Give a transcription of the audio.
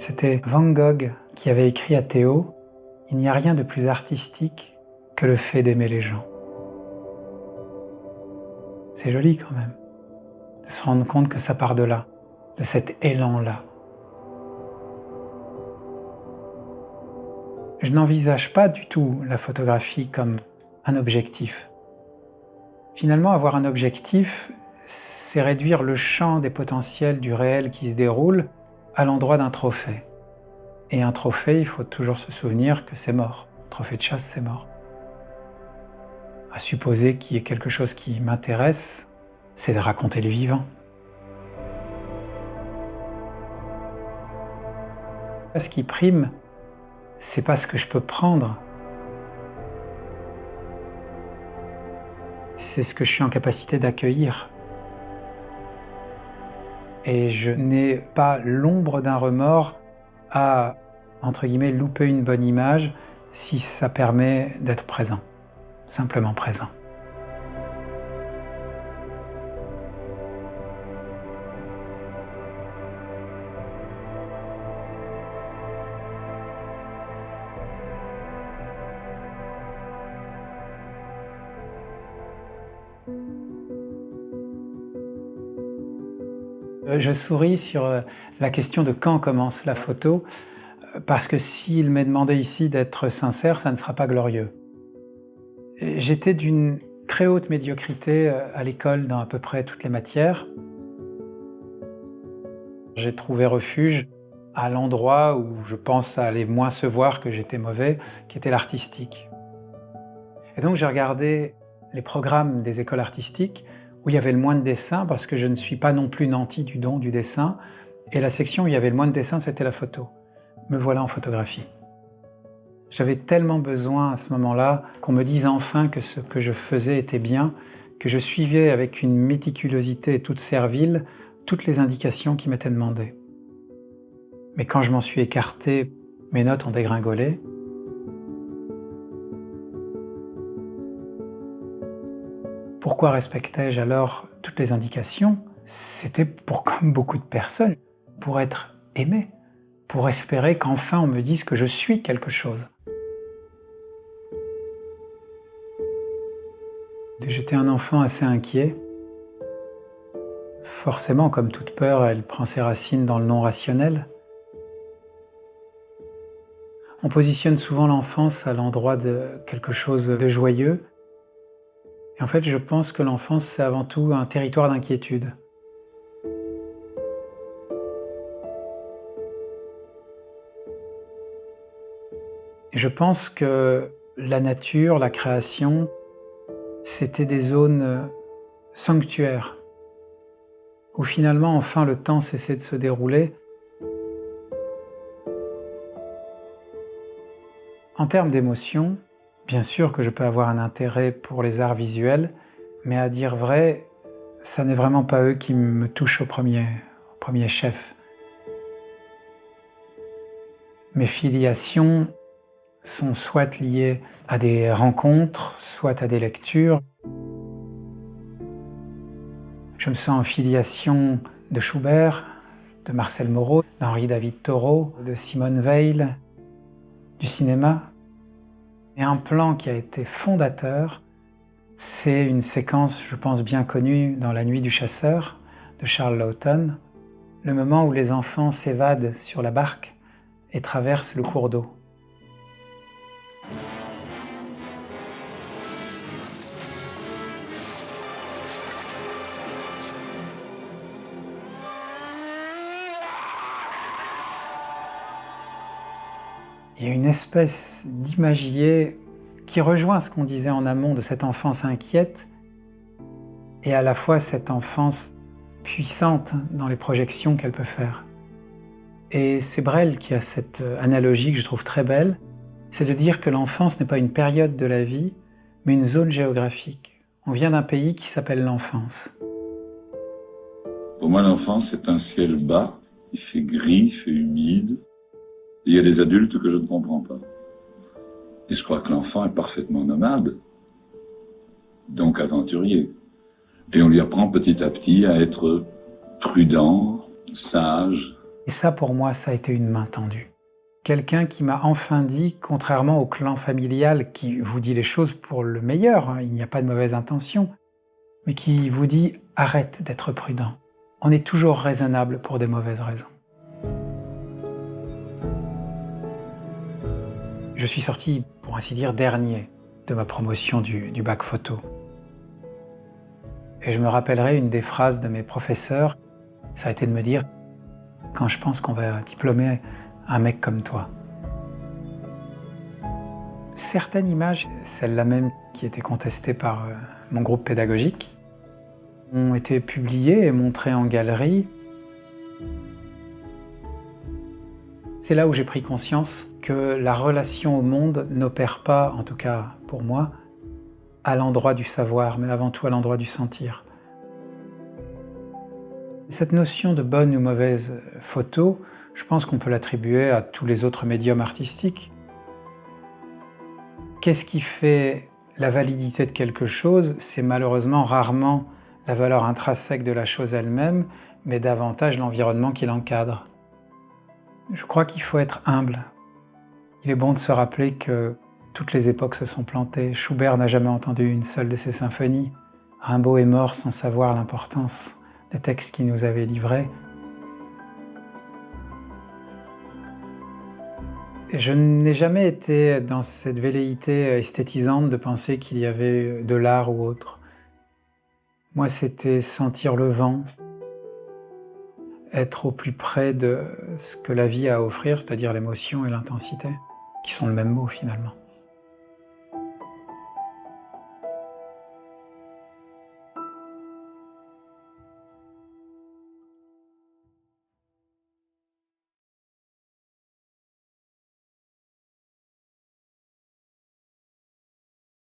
C'était Van Gogh qui avait écrit à Théo « Il n'y a rien de plus artistique que le fait d'aimer les gens ». C'est joli quand même, de se rendre compte que ça part de là, de cet élan-là. Je n'envisage pas du tout la photographie comme un objectif. Finalement, avoir un objectif, c'est réduire le champ des potentiels du réel qui se déroule à l'endroit d'un trophée. Et un trophée, il faut toujours se souvenir que c'est mort. Un trophée de chasse, c'est mort. À supposer qu'il y ait quelque chose qui m'intéresse, c'est de raconter le vivant. Ce qui prime, c'est pas ce que je peux prendre, c'est ce que je suis en capacité d'accueillir. Et je n'ai pas l'ombre d'un remords à, entre guillemets, louper une bonne image si ça permet d'être présent, simplement présent. Je souris sur la question de quand commence la photo, parce que s'il m'est demandé ici d'être sincère, ça ne sera pas glorieux. J'étais d'une très haute médiocrité à l'école dans à peu près toutes les matières. J'ai trouvé refuge à l'endroit où je pense à aller moins se voir que j'étais mauvais, qui était l'artistique. Et donc j'ai regardé les programmes des écoles artistiques où il y avait le moins de dessins, parce que je ne suis pas non plus nanti du don du dessin, et la section où il y avait le moins de dessins, c'était la photo. Me voilà en photographie. J'avais tellement besoin à ce moment-là qu'on me dise enfin que ce que je faisais était bien, que je suivais avec une méticulosité toute servile toutes les indications qui m'étaient demandées. Mais quand je m'en suis écarté, mes notes ont dégringolé. Pourquoi respectais-je alors toutes les indications? C'était pour, comme beaucoup de personnes, pour être aimé, pour espérer qu'enfin on me dise que je suis quelque chose. J'étais un enfant assez inquiet. Forcément, comme toute peur, elle prend ses racines dans le non rationnel. On positionne souvent l'enfance à l'endroit de quelque chose de joyeux. Et en fait, je pense que l'enfance, c'est avant tout un territoire d'inquiétude. Et je pense que la nature, la création, c'était des zones sanctuaires, où finalement, enfin, le temps cessait de se dérouler. En termes d'émotion, bien sûr que je peux avoir un intérêt pour les arts visuels, mais à dire vrai, ça n'est vraiment pas eux qui me touchent au premier chef. Mes filiations sont soit liées à des rencontres, soit à des lectures. Je me sens en filiation de Schubert, de Marcel Moreau, d'Henri David Thoreau, de Simone Weil, du cinéma. Et un plan qui a été fondateur, c'est une séquence, je pense, bien connue dans La Nuit du Chasseur de Charles Laughton, le moment où les enfants s'évadent sur la barque et traversent le cours d'eau. Il y a une espèce d'imagier qui rejoint ce qu'on disait en amont de cette enfance inquiète et à la fois cette enfance puissante dans les projections qu'elle peut faire. Et c'est Brel qui a cette analogie que je trouve très belle, c'est de dire que l'enfance n'est pas une période de la vie, mais une zone géographique. On vient d'un pays qui s'appelle l'enfance. Pour moi, l'enfance, c'est un ciel bas, il fait gris, il fait humide. Il y a des adultes que je ne comprends pas. Et je crois que l'enfant est parfaitement nomade, donc aventurier. Et on lui apprend petit à petit à être prudent, sage. Et ça, pour moi, ça a été une main tendue. Quelqu'un qui m'a enfin dit, contrairement au clan familial qui vous dit les choses pour le meilleur, hein, il n'y a pas de mauvaise intention, mais qui vous dit « arrête d'être prudent ». On est toujours raisonnable pour des mauvaises raisons. Je suis sorti, pour ainsi dire, dernier de ma promotion du bac photo. Et je me rappellerai une des phrases de mes professeurs, ça a été de me dire « quand je pense qu'on va diplômer un mec comme toi ». Certaines images, celle-là même qui était contestée par mon groupe pédagogique, ont été publiées et montrées en galerie. C'est là où j'ai pris conscience que la relation au monde n'opère pas, en tout cas pour moi, à l'endroit du savoir, mais avant tout à l'endroit du sentir. Cette notion de bonne ou mauvaise photo, je pense qu'on peut l'attribuer à tous les autres médiums artistiques. Qu'est-ce qui fait la validité de quelque chose? C'est malheureusement rarement la valeur intrinsèque de la chose elle-même, mais davantage l'environnement qui l'encadre. Je crois qu'il faut être humble. Il est bon de se rappeler que toutes les époques se sont plantées. Schubert n'a jamais entendu une seule de ses symphonies. Rimbaud est mort sans savoir l'importance des textes qu'il nous avait livrés. Je n'ai jamais été dans cette velléité esthétisante de penser qu'il y avait de l'art ou autre. Moi, c'était sentir le vent, être au plus près de ce que la vie a à offrir, c'est-à-dire l'émotion et l'intensité, qui sont le même mot finalement.